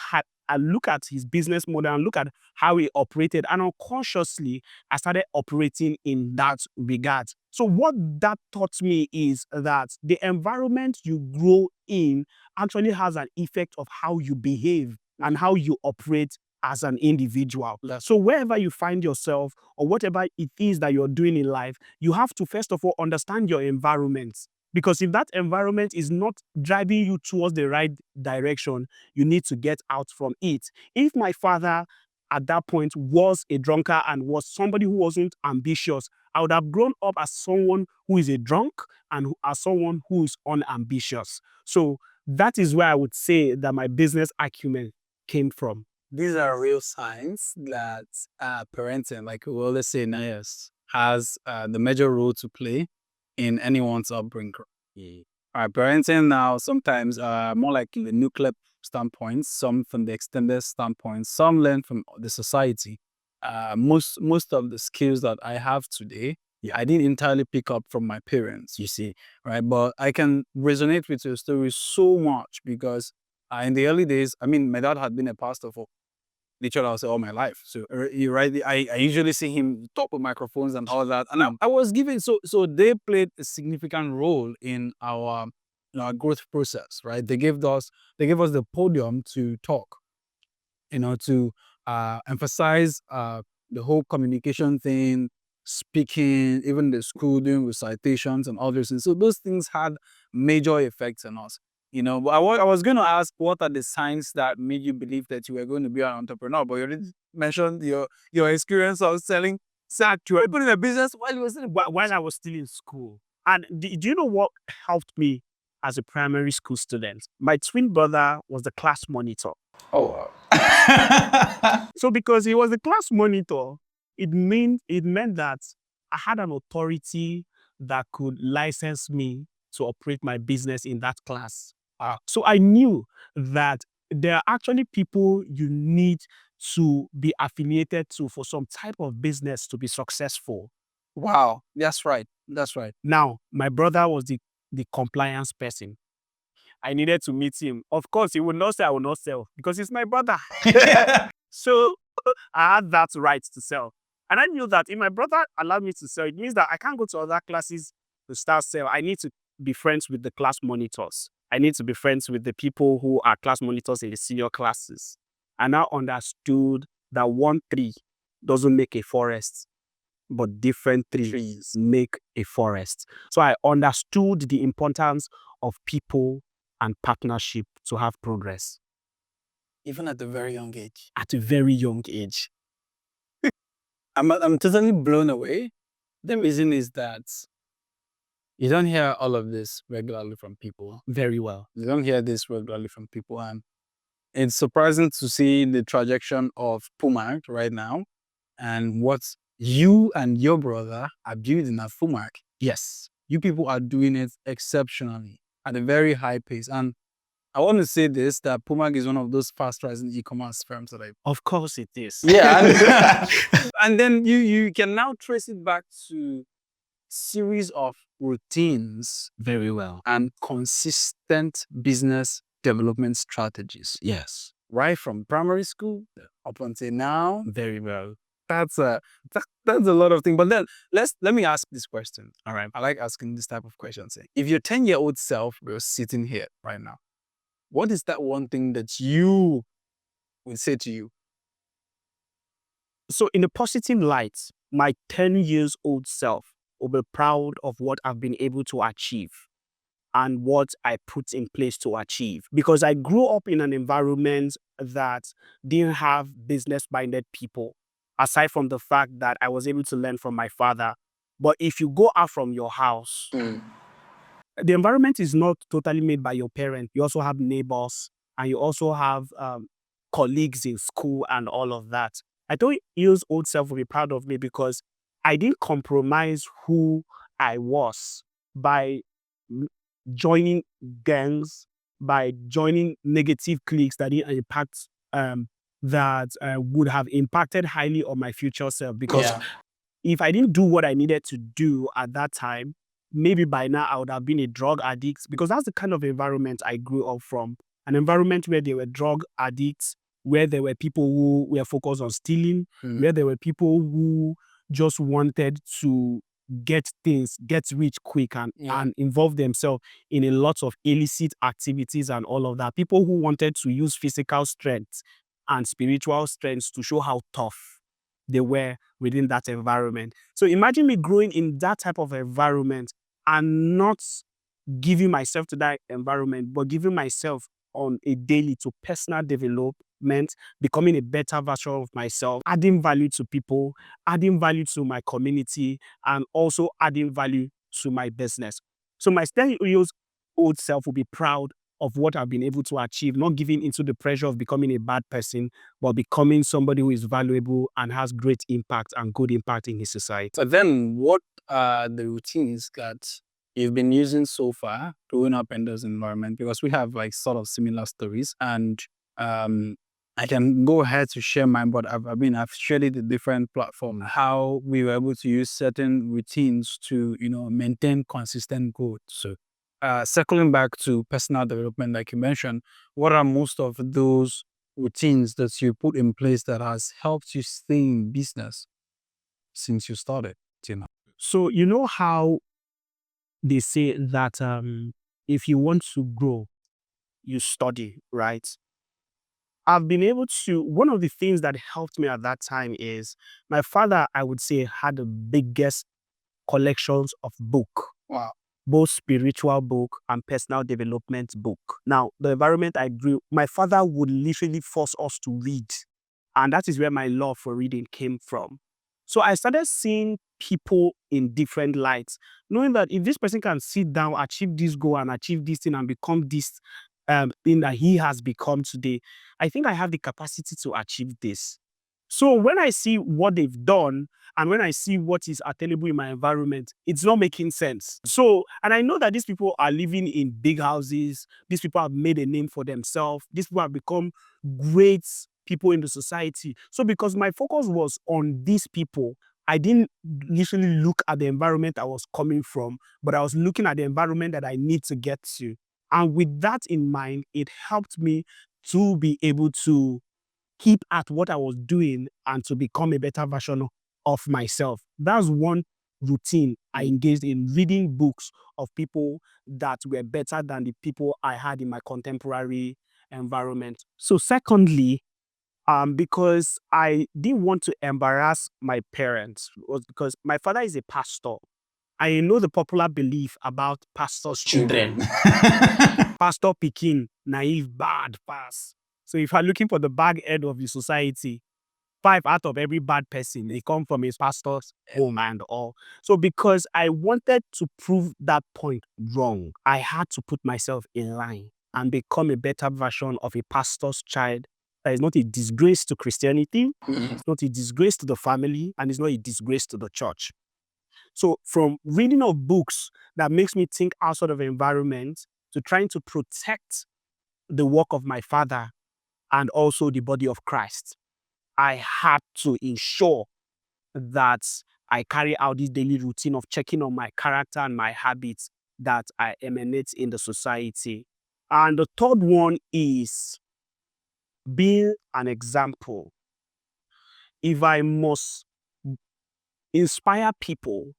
at his business model and look at how he operated. And unconsciously, I started operating in that regard. So what that taught me is that the environment you grow in actually has an effect of how you behave and how you operate as an individual. So wherever you find yourself or whatever it is that you're doing in life, you have to first of all understand your environment. Because if that environment is not driving you towards the right direction, you need to get out from it. If my father at that point was a drunkard and was somebody who wasn't ambitious, I would have grown up as someone who is a drunk and as someone who is unambitious. So that is where I would say that my business acumen came from. These are real signs that parenting, like we always say, has the major role to play in anyone's upbringing. Parenting now sometimes more like the nuclear standpoint, some from the extended standpoint, some learn from the society. Most of the skills that I have today, I didn't entirely pick up from my parents, you see, right? But I can resonate with your story so much because in the early days, I mean, my dad had been a pastor for literally I'll say all my life. So you're right. I usually see him talk with microphones and all that. And I was given so they played a significant role in our growth process, right? They gave us the podium to talk, to emphasize the whole communication thing, speaking, even the school doing recitations and all those things. So those things had major effects on us. But I was going to ask, what are the signs that made you believe that you were going to be an entrepreneur? But you already mentioned your experience of selling sack. You were putting a business while I was still in school. And do you know what helped me as a primary school student? My twin brother was the class monitor. Oh, wow. So because he was the class monitor, it meant that I had an authority that could license me to operate my business in that class. So I knew that there are actually people you need to be affiliated to for some type of business to be successful. Wow. That's right. That's right. Now, my brother was the compliance person. I needed to meet him. Of course, he would not say I will not sell because he's my brother. So I had that right to sell. And I knew that if my brother allowed me to sell, it means that I can't go to other classes to start sell. I need to be friends with the class monitors. I need to be friends with the people who are class monitors in the senior classes. And I understood that one tree doesn't make a forest, but different trees make a forest. So I understood the importance of people and partnership to have progress Even at a very young age. at a very young age. I'm totally blown away. The reason is that you don't hear all of this regularly from people. Very well. You don't hear this regularly from people. And it's surprising to see the trajectory of PUMAG right now and what you and your brother are building at PUMAG. Yes. You people are doing it exceptionally at a very high pace. And I want to say this, that PUMAG is one of those fast rising e-commerce firms that I... Of course it is. Yeah. And then you can now trace it back to series of routines Very well. and consistent business development strategies. Yes. Right from primary school up until now. Very well. That's a lot of things. But then let me ask this question. All right. I like asking this type of questions. If your 10-year-old self were sitting here right now, what is that one thing that you would say to you? So in a positive light, my 10 years old self will be proud of what I've been able to achieve and what I put in place to achieve. Because I grew up in an environment that didn't have business-minded people, aside from the fact that I was able to learn from my father. But if you go out from your house, the environment is not totally made by your parent. You also have neighbors and you also have colleagues in school and all of that. I thought Hill's old self would be proud of me because I didn't compromise who I was by joining gangs, by joining negative cliques that didn't impact would have impacted highly on my future self. Because if I didn't do what I needed to do at that time, maybe by now I would have been a drug addict, because that's the kind of environment I grew up from. An environment where there were drug addicts, where there were people who were focused on stealing, where there were people who just wanted to get things, get rich quick and involve themselves in a lot of illicit activities and all of that. People who wanted to use physical strength and spiritual strength to show how tough they were within that environment. So imagine me growing in that type of environment and not giving myself to that environment, but giving myself on a daily to personal development, becoming a better version of myself, adding value to people, adding value to my community, and also adding value to my business. So my 10 years old self will be proud of what I've been able to achieve, not giving into the pressure of becoming a bad person, but becoming somebody who is valuable and has great impact and good impact in his society. So then what are the routines that you've been using so far growing up in this environment? Because we have like sort of similar stories, and I can go ahead to share mine, but I've shared it in different platforms, how we were able to use certain routines to, maintain consistent growth. So circling back to personal development, like you mentioned, what are most of those routines that you put in place that has helped you stay in business since you started? So you know how they say that if you want to grow, you study, right? I've been able to, one of the things that helped me at that time is my father, I would say, had the biggest collections of book. Wow. Both spiritual book and personal development book. Now, the environment I grew, my father would literally force us to read. And that is where my love for reading came from. So I started seeing people in different lights, knowing that if this person can sit down, achieve this goal and achieve this thing and become this thing that he has become today, I think I have the capacity to achieve this. So when I see what they've done and when I see what is attainable in my environment, it's not making sense. So, and I know that these people are living in big houses. These people have made a name for themselves. These people have become great people in the society. So because my focus was on these people, I didn't literally look at the environment I was coming from, but I was looking at the environment that I need to get to. And with that in mind, it helped me to be able to keep at what I was doing and to become a better version of myself. That's one routine I engaged in, reading books of people that were better than the people I had in my contemporary environment. So secondly, because I didn't want to embarrass my parents, was because my father is a pastor. I know the popular belief about pastors' children. Pastor Pekin, naive, bad pass. So if you're looking for the bad head of the society, 5 out of every bad person, they come from his pastor's home and all. So because I wanted to prove that point wrong, I had to put myself in line and become a better version of a pastor's child that is not a disgrace to Christianity, it's not a disgrace to the family, and it's not a disgrace to the church. So from reading of books that makes me think outside of the environment to trying to protect the work of my father and also the body of Christ, I had to ensure that I carry out this daily routine of checking on my character and my habits that I emanate in the society. And the third one is being an example. If I must inspire people,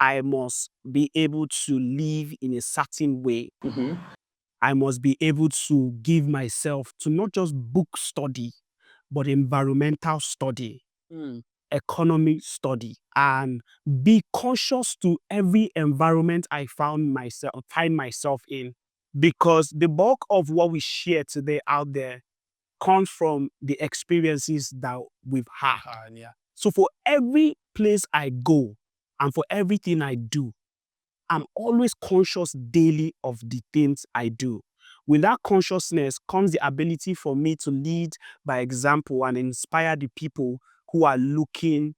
I must be able to live in a certain way. I must be able to give myself to not just book study, but environmental study, economy study, and be conscious to every environment I find myself in. Because the bulk of what we share today out there comes from the experiences that we've had. So for every place I go and for everything I do, I'm always conscious daily of the things I do. With that consciousness comes the ability for me to lead by example and inspire the people who are looking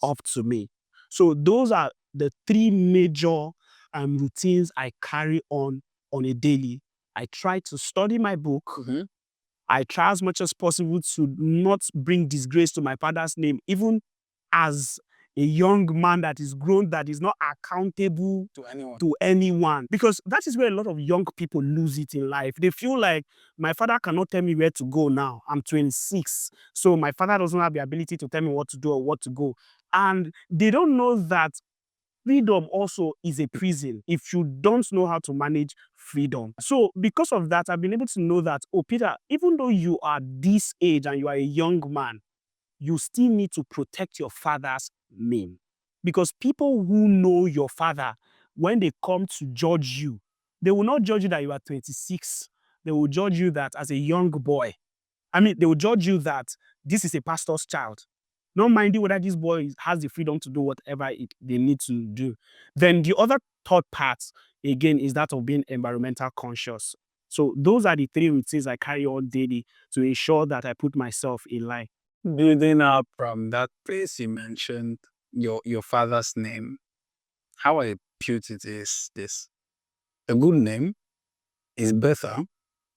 up to me. So those are the 3 major routines I carry on a daily. I try to study my book. I try as much as possible to not bring disgrace to my father's name, even as a young man that is grown, that is not accountable to anyone. Because that is where a lot of young people lose it in life. They feel like, my father cannot tell me where to go now. I'm 26. So my father doesn't have the ability to tell me what to do or what to go. And they don't know that freedom also is a prison if you don't know how to manage freedom. So because of that, I've been able to know that, oh, Peter, even though you are this age and you are a young man, you still need to protect your father's name. Because people who know your father, when they come to judge you, they will not judge you that you are 26. They will judge you that as a young boy. They will judge you that this is a pastor's child. Not minding whether this boy has the freedom to do whatever they need to do. Then the other third part, again, is that of being environmental conscious. So those are the 3 routines I carry on daily to ensure that I put myself in line. Building up from that place you mentioned, your father's name, how I put it is this: a good name is better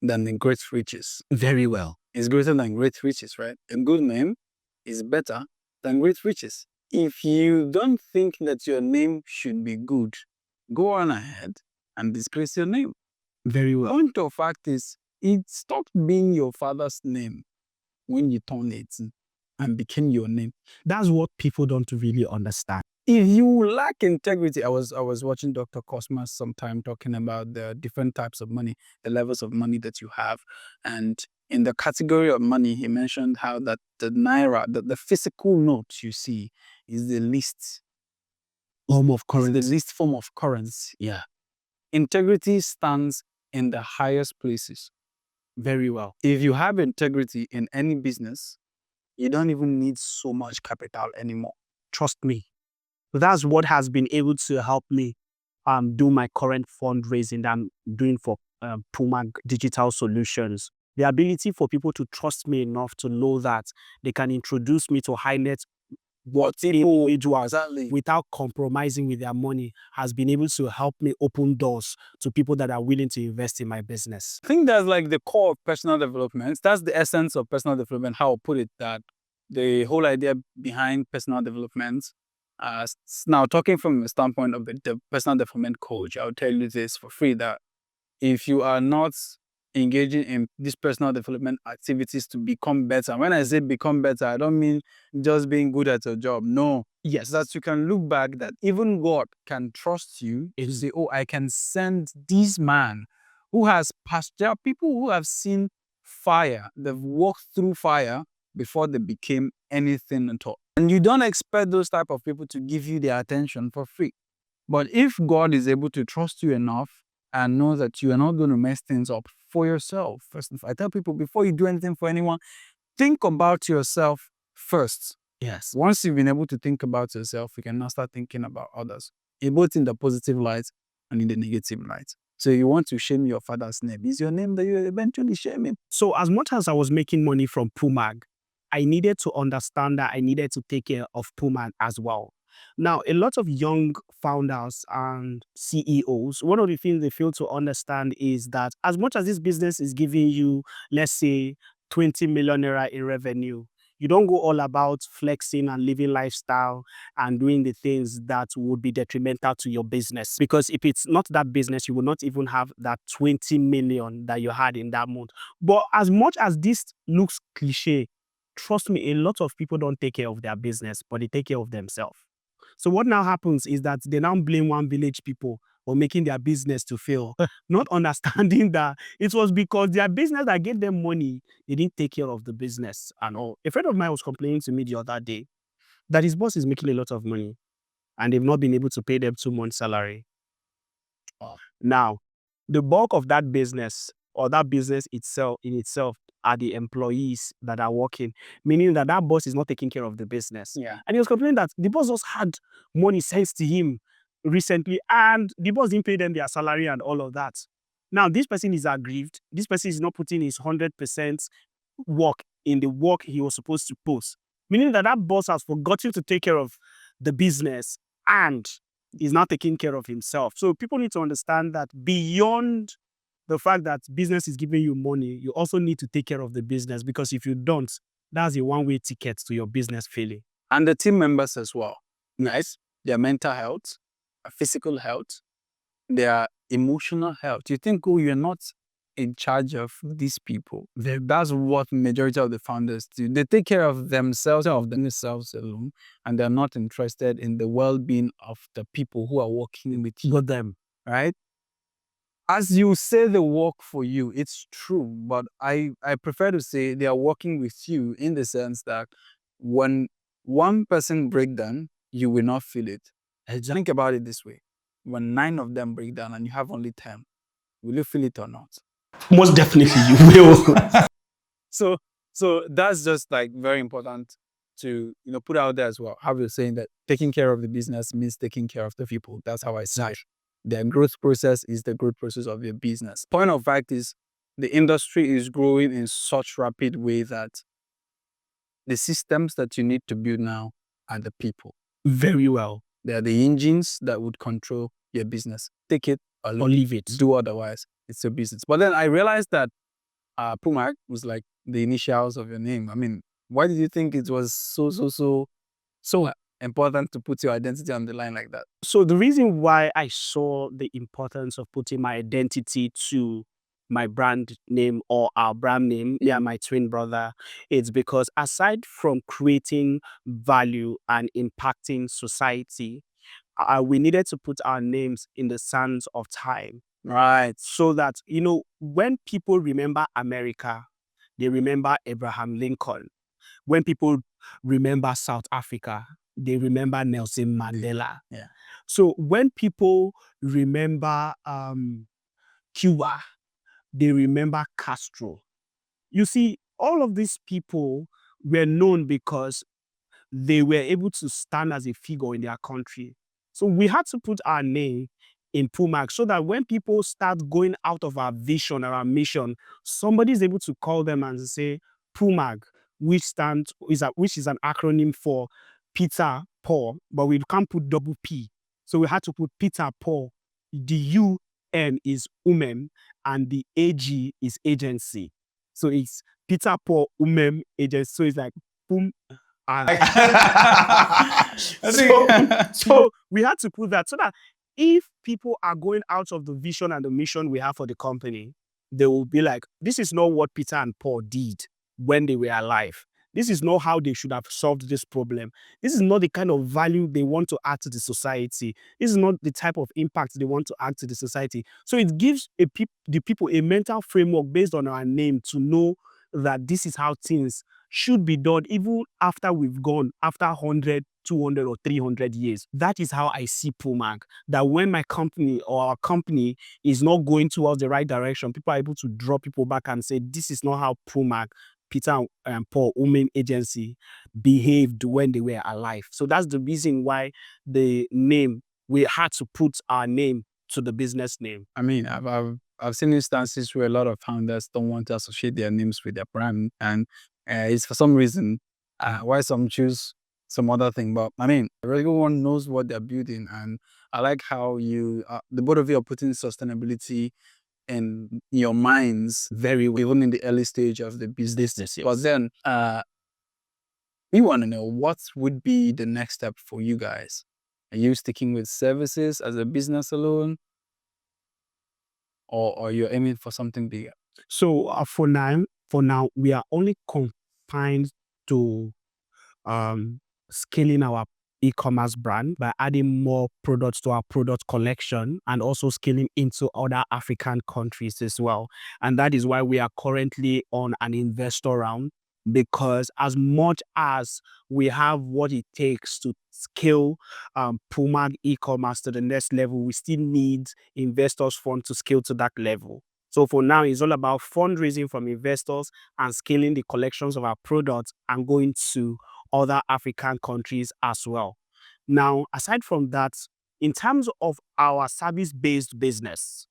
than the great riches. Very well. It's greater than great riches, right? A good name is better than great riches. If you don't think that your name should be good, go on ahead and disgrace your name. Very well. Point of fact is, it stopped being your father's name when you turned 18 and became your name. That's what people don't really understand. If you lack integrity, I was watching Dr. Cosmas sometime talking about the different types of money, the levels of money that you have. And in the category of money, he mentioned how that the naira, the physical note you see, is the least Form of currency. the least form of currency. Yeah. Integrity stands in the highest places. Very well. If you have integrity in any business, you don't even need so much capital anymore. Trust me. That's what has been able to help me do my current fundraising that I'm doing for PUMAG Digital Solutions. The ability for people to trust me enough to know that they can introduce me to high net worth individuals without compromising with their money has been able to help me open doors to people that are willing to invest in my business. I think that's like the core of personal development. That's the essence of personal development, how I'll put it, that the whole idea behind personal development. Now, talking from the standpoint of the personal development coach, I'll tell you this for free, that if you are not engaging in these personal development activities to become better, when I say become better, I don't mean just being good at your job. No. Yes, that you can look back, that even God can trust you to say, oh, I can send this man who has passed. There are people who have seen fire, they've walked through fire before they became anything at all. And you don't expect those type of people to give you their attention for free. But if God is able to trust you enough and know that you are not going to mess things up for yourself, first, I tell people, before you do anything for anyone, think about yourself first. Yes. Once you've been able to think about yourself, you can now start thinking about others, both in the positive light and in the negative light. So you want to shame your father's name. Is your name that you eventually shame him? So as much as I was making money from PUMAG, I needed to understand that I needed to take care of PUMAG as well. Now, a lot of young founders and CEOs, one of the things they fail to understand is that as much as this business is giving you, let's say, 20 million naira in revenue, you don't go all about flexing and living lifestyle and doing the things that would be detrimental to your business. Because if it's not that business, you will not even have that 20 million that you had in that month. But as much as this looks cliche, trust me, a lot of people don't take care of their business, but they take care of themselves. So what now happens is that they now blame one village people for making their business to fail, not understanding that it was because their business that gave them money, they didn't take care of the business and all. A friend of mine was complaining to me the other day that his boss is making a lot of money and they've not been able to pay them 2 months' salary. Now, the bulk of that business or that business itself in itself are the employees that are working, meaning that that boss is not taking care of the business. Yeah. And he was complaining that the boss just had money sent to him recently and the boss didn't pay them their salary and all of that. Now, this person is aggrieved. This person is not putting his 100% work in the work he was supposed to post, meaning that that boss has forgotten to take care of the business and is not taking care of himself. So people need to understand that beyond the fact that business is giving you money, you also need to take care of the business, because if you don't, that's a one-way ticket to your business failing. And the team members as well. Nice. Their mental health, physical health, their emotional health. You think, oh, you're not in charge of these people. That's what majority of the founders do. They take care of themselves alone, and they're not interested in the well-being of the people who are working with you. Got them. Right? As you say they work for you, it's true, but I prefer to say they are working with you in the sense that when one person breaks down, you will not feel it. Think about it this way. When 9 of them break down and you have only 10, will you feel it or not? Most definitely you will. So that's just like very important to put out there as well. How we're saying that taking care of the business means taking care of the people. That's how I see it. Their growth process is the growth process of your business. Point of fact is the industry is growing in such rapid way that the systems that you need to build now are the people. Very well. They are the engines that would control your business. Take it or leave it. Do otherwise. It's your business. But then I realized that PUMAG was like the initials of your name. I mean, why did you think it was so important to put your identity on the line like that? So the reason why I saw the importance of putting my identity to my brand name or our brand name, my twin brother, it's because aside from creating value and impacting society, we needed to put our names in the sands of time. Right. So that, when people remember America, they remember Abraham Lincoln. When people remember South Africa, they remember Nelson Mandela. Yeah. So when people remember Cuba, they remember Castro. You see, all of these people were known because they were able to stand as a figure in their country. So we had to put our name in PUMAG, so that when people start going out of our vision or our mission, somebody is able to call them and say PUMAG, which is an acronym for Peter, Paul, but we can't put double P. So we had to put Peter, Paul. The UN is Umem, and the AG is agency. So it's Peter, Paul, Umem, agency. So it's like boom. So we had to put that so that if people are going out of the vision and the mission we have for the company, they will be like, this is not what Peter and Paul did when they were alive. This is not how they should have solved this problem. This is not the kind of value they want to add to the society. This is not the type of impact they want to add to the society. So it gives the people a mental framework based on our name to know that this is how things should be done even after we've gone, after 100, 200 or 300 years. That is how I see PUMAG. That when my company or our company is not going towards the right direction, people are able to draw people back and say, this is not how PUMAG, Peter and Paul Umem agency behaved when they were alive. So that's the reason why the name, we had to put our name to the business name. I mean, I've seen instances where a lot of founders don't want to associate their names with their brand, and it's for some reason why some choose some other thing. But I mean, everyone knows what they're building, and I like how you, the both of you, are putting sustainability in your minds very well, even in the early stage of the business. Yes. But then, we want to know what would be the next step for you guys. Are you sticking with services as a business alone, or are you aiming for something bigger? So for now, we are only confined to scaling our e-commerce brand by adding more products to our product collection and also scaling into other African countries as well. And that is why we are currently on an investor round, because as much as we have what it takes to scale PUMAG e-commerce to the next level, we still need investors' fund to scale to that level. So for now, it's all about fundraising from investors and scaling the collections of our products and going to other African countries as well. Now, aside from that, in terms of our service-based business,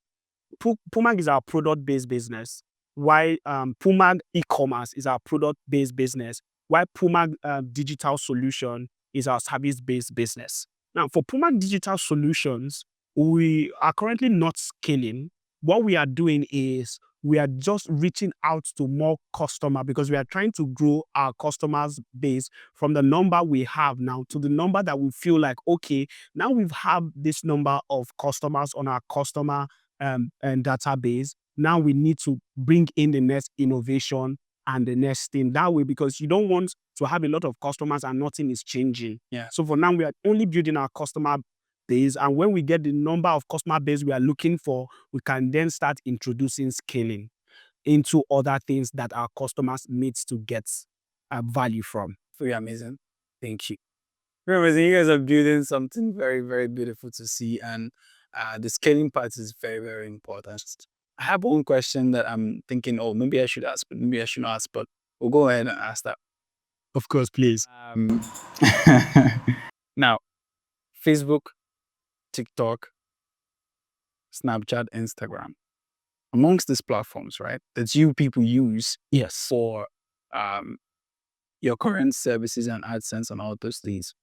PUMAG is our product-based business, while PUMAG e-commerce is our product-based business, while PUMAG digital solution is our service-based business. Now, for PUMAG digital solutions, we are currently not scaling. What we are doing is we are just reaching out to more customers because we are trying to grow our customers base from the number we have now to the number that we feel like, okay, now we've had this number of customers on our customer and database. Now we need to bring in the next innovation and the next thing that way, because you don't want to have a lot of customers and nothing is changing. Yeah. So for now, we are only building our customer base, and when we get the number of customer base we are looking for, we can then start introducing scaling into other things that our customers need to get value from. Very amazing. Thank you. Very amazing. You guys are building something very, very beautiful to see, and the scaling part is very, very important. I have one question that I'm thinking, oh, maybe I should ask, but maybe I should not ask, but we'll go ahead and ask that. Of course, please. Now, Facebook, TikTok, Snapchat, Instagram, amongst these platforms, right, that you people use Yes. for your current services and AdSense and all those things,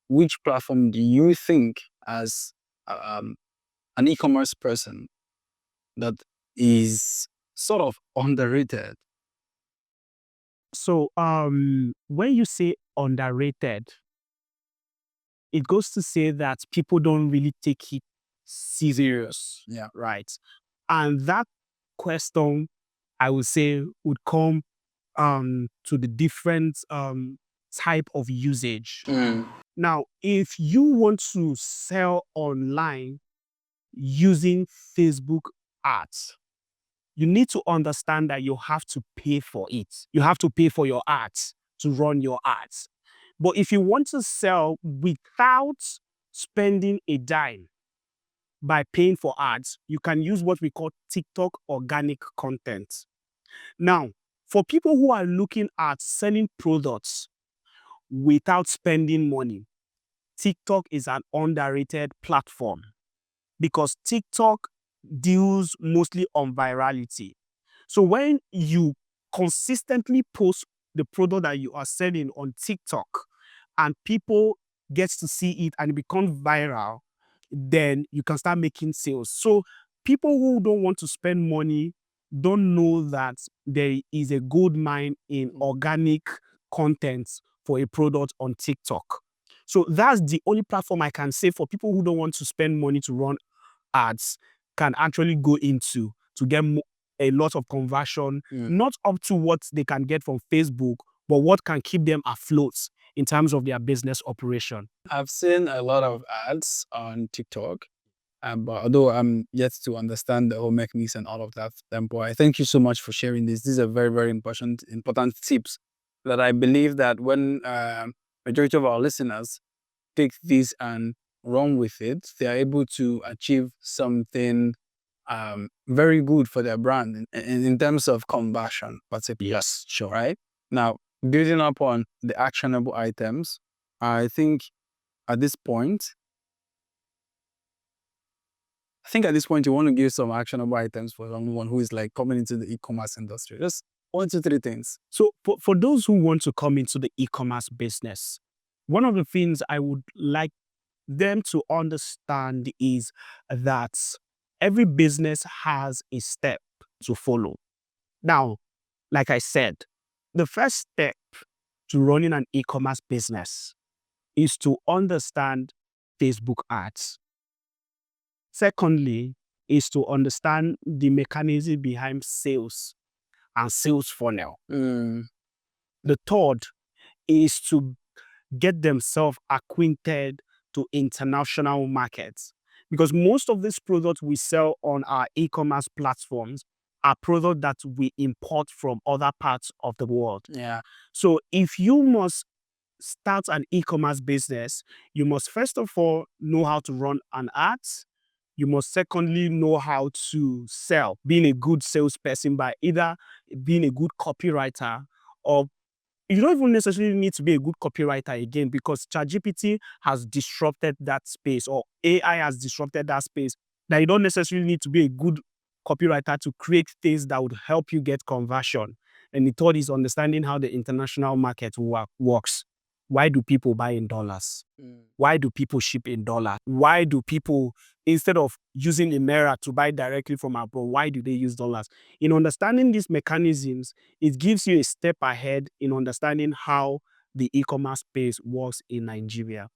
which platform do you think, as an e-commerce person, that is sort of underrated? So when you say underrated, it goes to say that people don't really take it serious. Yeah. Right. And that question, I would say, would come to the different type of usage. Now, if you want to sell online using Facebook ads, you need to understand that you have to pay for it. You have to pay for your ads to run your ads. But if you want to sell without spending a dime by paying for ads, you can use what we call TikTok organic content. Now, for people who are looking at selling products without spending money, TikTok is an underrated platform. because TikTok deals mostly on virality. So when you consistently post the product that you are selling on TikTok and people get to see it and it becomes viral, then you can start making sales. So people who don't want to spend money don't know that there is a gold mine in organic content for a product on TikTok. So that's the only platform I can say for people who don't want to spend money to run ads can actually go into to get a lot of conversion, not up to what they can get from Facebook, but what can keep them afloat in terms of their business operation. I've seen a lot of ads on TikTok, but although I'm yet to understand the whole mechanics and all of that, boy, thank you so much for sharing this. These are very, very important tips that I believe that when majority of our listeners take this and run with it, they are able to achieve something very good for their brand in terms of conversion, particularly. Yes, sure. Right? Now, building up on the actionable items, I think at this point, you want to give some actionable items for someone who is like coming into the e-commerce industry. Just 1, 2, 3 things. So for those who want to come into the e-commerce business, one of the things I would like them to understand is that every business has a step to follow. Now, like I said, the first step to running an e-commerce business is to understand Facebook ads. Secondly, is to understand the mechanism behind sales and sales funnel. The third is to get themselves acquainted to international markets, because most of these products we sell on our e-commerce platforms are products that we import from other parts of the world. Yeah. So if you must start an e-commerce business, you must first of all know how to run an ads. You must secondly know how to sell, being a good salesperson by either being a good copywriter, or you don't even necessarily need to be a good copywriter again, because ChatGPT has disrupted that space, or AI has disrupted that space, that you don't necessarily need to be a good copywriter to create things that would help you get conversion. And the third is understanding how the international market works. Why do people buy in dollars? Why do people ship in dollars? Why do people, instead of using a naira to buy directly from abroad, why do they use dollars? In understanding these mechanisms, it gives you a step ahead in understanding how the e-commerce space works in Nigeria.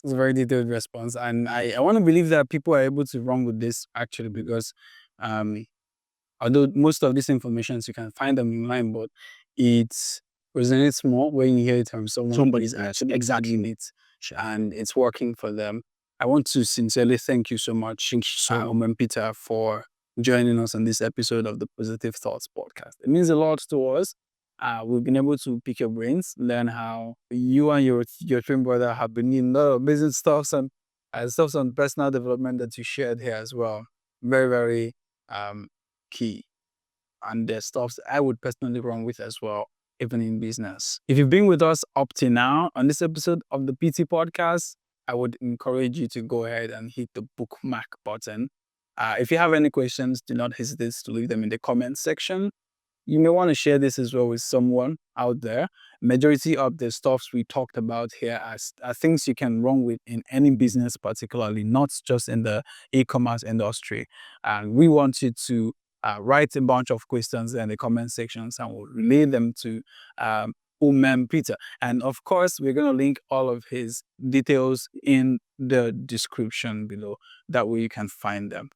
It's a very detailed response. And I want to believe that people are able to run with this actually, because although most of these informations you can find them online, but it resonates more when you hear it from somebody's actually exactly in it and it's working for them. I want to sincerely thank you so much, Umem Peter, for joining us on this episode of the Positive Thoughts podcast. It means a lot to us. We've been able to pick your brains, learn how you and your twin brother have been in a lot of business stuff and stuff on personal development that you shared here as well. Very, very key. And there's stuff that I would personally run with as well, even in business. If you've been with us up to now on this episode of the PT podcast, I would encourage you to go ahead and hit the bookmark button. If you have any questions, do not hesitate to leave them in the comments section. You may want to share this as well with someone out there. Majority of the stuffs we talked about here are things you can run with in any business, particularly not just in the e-commerce industry. And we want you to write a bunch of questions in the comment sections, and we'll relay them to Umem Peter. And of course, we're going to link all of his details in the description below. That way you can find them.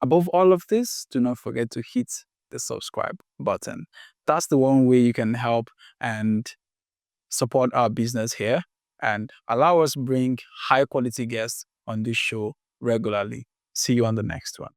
Above all of this, do not forget to hit the subscribe button. That's the one way you can help and support our business here and allow us bring high quality guests on this show regularly. See you on the next one.